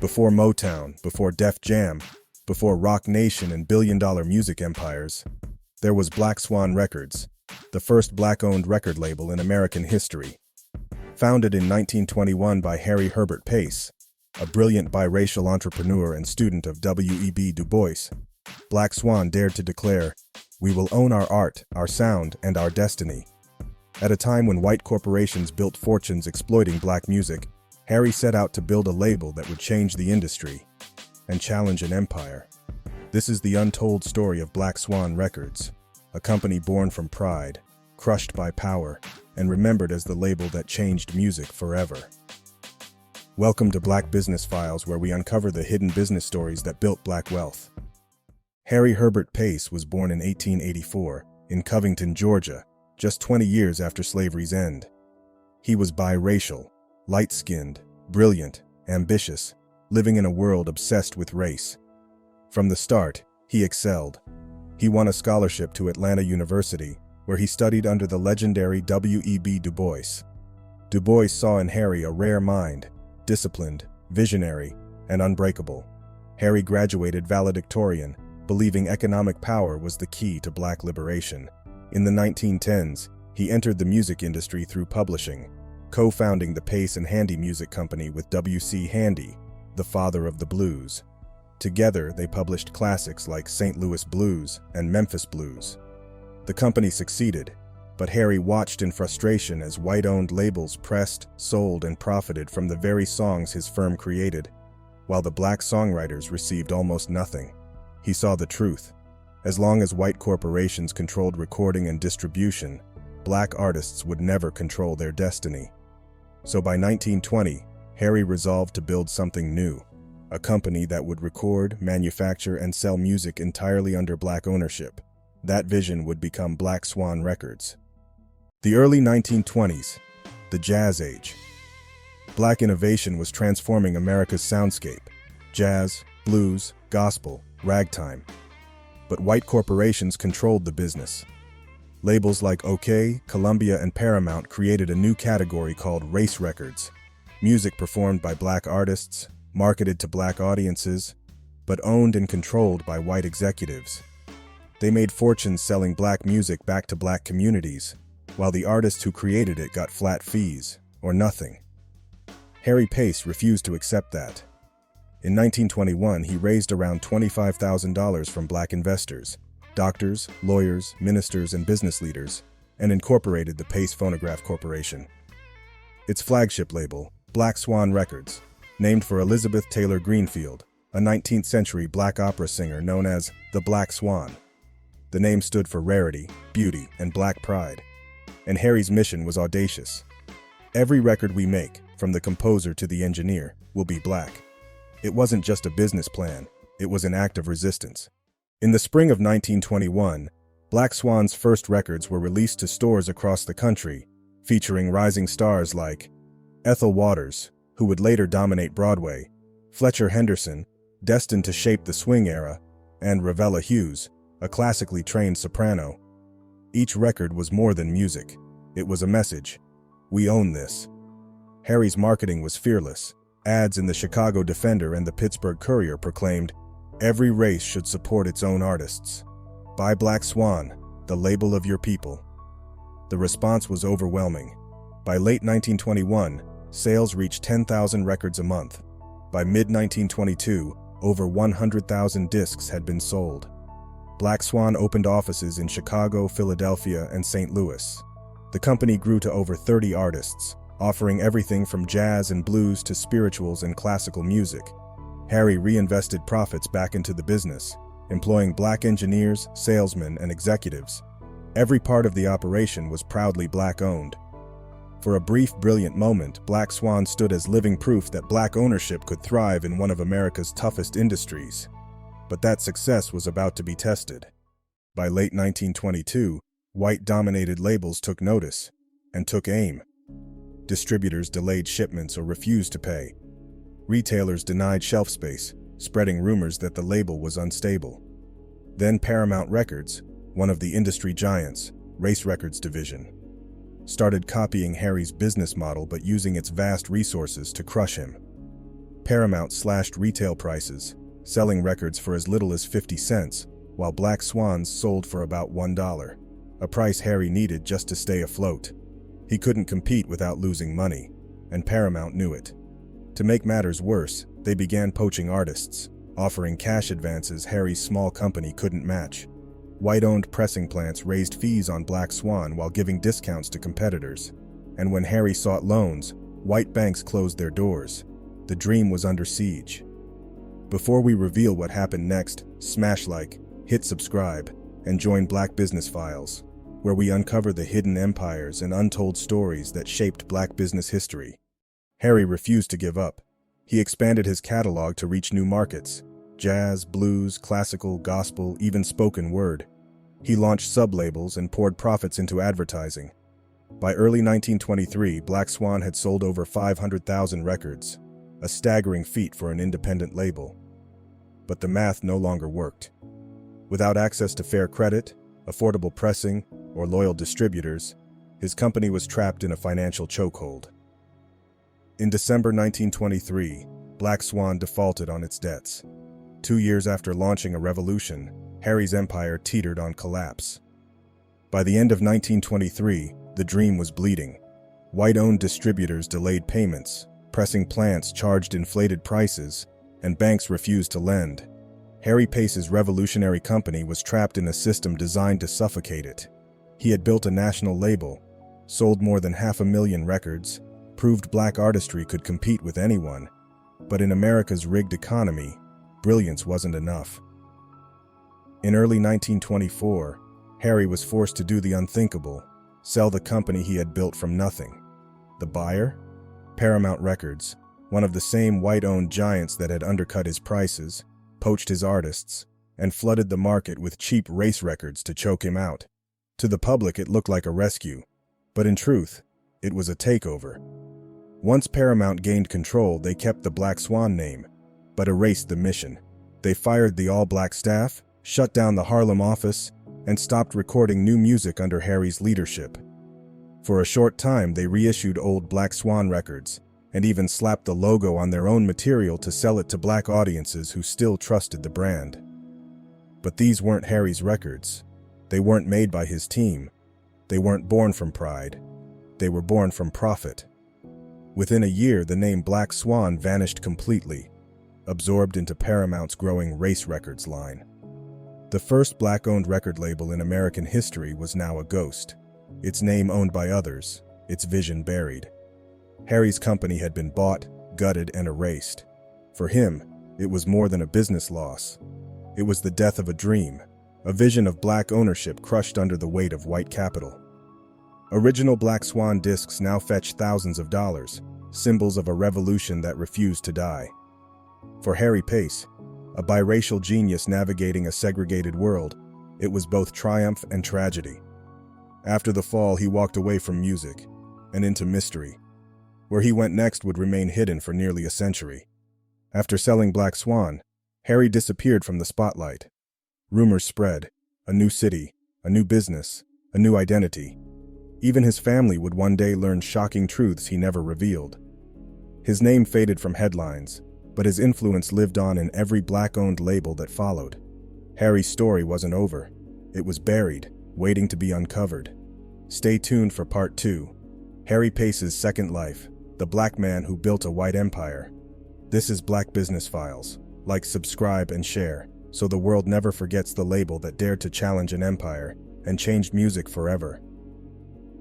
Before Motown, before Def Jam, before Rock Nation and billion-dollar music empires, there was Black Swan Records, the first black-owned record label in American history. Founded in 1921 by Harry Herbert Pace, a brilliant biracial entrepreneur and student of W.E.B. Du Bois, Black Swan dared to declare, "We will own our art, our sound, and our destiny." At a time when white corporations built fortunes exploiting black music, Harry set out to build a label that would change the industry and challenge an empire. This is the untold story of Black Swan Records, a company born from pride, crushed by power, and remembered as the label that changed music forever. Welcome to Black Business Files, where we uncover the hidden business stories that built black wealth. Harry Herbert Pace was born in 1884 in Covington, Georgia, just 20 years after slavery's end. He was biracial, light-skinned, brilliant, ambitious, living in a world obsessed with race. From the start, he excelled. He won a scholarship to Atlanta University, where he studied under the legendary W.E.B. Du Bois. Du Bois saw in Harry a rare mind, disciplined, visionary, and unbreakable. Harry graduated valedictorian, believing economic power was the key to black liberation. In the 1910s, he entered the music industry through publishing, co-founding the Pace and Handy Music Company with W.C. Handy, the father of the blues. Together, they published classics like St. Louis Blues and Memphis Blues. The company succeeded, but Harry watched in frustration as white-owned labels pressed, sold, and profited from the very songs his firm created, while the black songwriters received almost nothing. He saw the truth. As long as white corporations controlled recording and distribution, black artists would never control their destiny. So by 1920, Harry resolved to build something new, a company that would record, manufacture, and sell music entirely under black ownership. That vision would become Black Swan Records. The early 1920s, the Jazz Age. Black innovation was transforming America's soundscape: jazz, blues, gospel, ragtime. But white corporations controlled the business. Labels like OK, Columbia, and Paramount created a new category called race records, music performed by black artists, marketed to black audiences, but owned and controlled by white executives. They made fortunes selling black music back to black communities, while the artists who created it got flat fees, or nothing. Harry Pace refused to accept that. In 1921, he raised around $25,000 from black investors, doctors, lawyers, ministers, and business leaders, and incorporated the Pace Phonograph Corporation. Its flagship label, Black Swan Records, named for Elizabeth Taylor Greenfield, a 19th-century black opera singer known as the Black Swan. The name stood for rarity, beauty, and black pride. And Harry's mission was audacious. Every record we make, from the composer to the engineer, will be black. It wasn't just a business plan, it was an act of resistance. In the spring of 1921, Black Swan's first records were released to stores across the country, featuring rising stars like Ethel Waters, who would later dominate Broadway, Fletcher Henderson, destined to shape the swing era, and Ravella Hughes, a classically trained soprano. Each record was more than music. It was a message. We own this. Harry's marketing was fearless. Ads in the Chicago Defender and the Pittsburgh Courier proclaimed, "Every race should support its own artists. Buy Black Swan, the label of your people." The response was overwhelming. By late 1921, sales reached 10,000 records a month. By mid-1922, over 100,000 discs had been sold. Black Swan opened offices in Chicago, Philadelphia, and St. Louis. The company grew to over 30 artists, offering everything from jazz and blues to spirituals and classical music. Harry reinvested profits back into the business, employing black engineers, salesmen, and executives. Every part of the operation was proudly black-owned. For a brief, brilliant moment, Black Swan stood as living proof that black ownership could thrive in one of America's toughest industries. But that success was about to be tested. By late 1922, white-dominated labels took notice and took aim. Distributors delayed shipments or refused to pay. Retailers denied shelf space, spreading rumors that the label was unstable. Then Paramount Records, one of the industry giants, Race Records division, started copying Harry's business model but using its vast resources to crush him. Paramount slashed retail prices, selling records for as little as 50 cents, while Black Swans sold for about $1, a price Harry needed just to stay afloat. He couldn't compete without losing money, and Paramount knew it. To make matters worse, they began poaching artists, offering cash advances Harry's small company couldn't match. White-owned pressing plants raised fees on Black Swan while giving discounts to competitors. And when Harry sought loans, white banks closed their doors. The dream was under siege. Before we reveal what happened next, smash like, hit subscribe, and join Black Business Files, where we uncover the hidden empires and untold stories that shaped Black business history. Harry refused to give up. He expanded his catalog to reach new markets: jazz, blues, classical, gospel, even spoken word. He launched sub-labels and poured profits into advertising. By early 1923, Black Swan had sold over 500,000 records, a staggering feat for an independent label. But the math no longer worked. Without access to fair credit, affordable pressing, or loyal distributors, his company was trapped in a financial chokehold. In December 1923, Black Swan defaulted on its debts. 2 years after launching a revolution, Harry's empire teetered on collapse. By the end of 1923, the dream was bleeding. White-owned distributors delayed payments, pressing plants charged inflated prices, and banks refused to lend. Harry Pace's revolutionary company was trapped in a system designed to suffocate it. He had built a national label, sold more than 500,000 records, proved black artistry could compete with anyone. But in America's rigged economy, brilliance wasn't enough. In early 1924, Harry was forced to do the unthinkable: sell the company he had built from nothing. The buyer? Paramount Records, one of the same white-owned giants that had undercut his prices, poached his artists, and flooded the market with cheap race records to choke him out. To the public, it looked like a rescue, but in truth, it was a takeover. Once Paramount gained control, they kept the Black Swan name, but erased the mission. They fired the all-black staff, shut down the Harlem office, and stopped recording new music under Harry's leadership. For a short time, they reissued old Black Swan records, and even slapped the logo on their own material to sell it to black audiences who still trusted the brand. But these weren't Harry's records. They weren't made by his team. They weren't born from pride. They were born from profit. Within a year, the name Black Swan vanished completely, absorbed into Paramount's growing Race Records line. The first black-owned record label in American history was now a ghost, its name owned by others, its vision buried. Harry's company had been bought, gutted, and erased. For him, it was more than a business loss. It was the death of a dream, a vision of black ownership crushed under the weight of white capital. Original Black Swan discs now fetch thousands of dollars, symbols of a revolution that refused to die. For Harry Pace, a biracial genius navigating a segregated world, it was both triumph and tragedy. After the fall, he walked away from music and into mystery. Where he went next would remain hidden for nearly a century. After selling Black Swan, Harry disappeared from the spotlight. Rumors spread: a new city, a new business, a new identity. Even his family would one day learn shocking truths he never revealed. His name faded from headlines, but his influence lived on in every black-owned label that followed. Harry's story wasn't over. It was buried, waiting to be uncovered. Stay tuned for Part 2, Harry Pace's Second Life, the black man who built a white empire. This is Black Business Files. Like, subscribe, and share, so the world never forgets the label that dared to challenge an empire and changed music forever.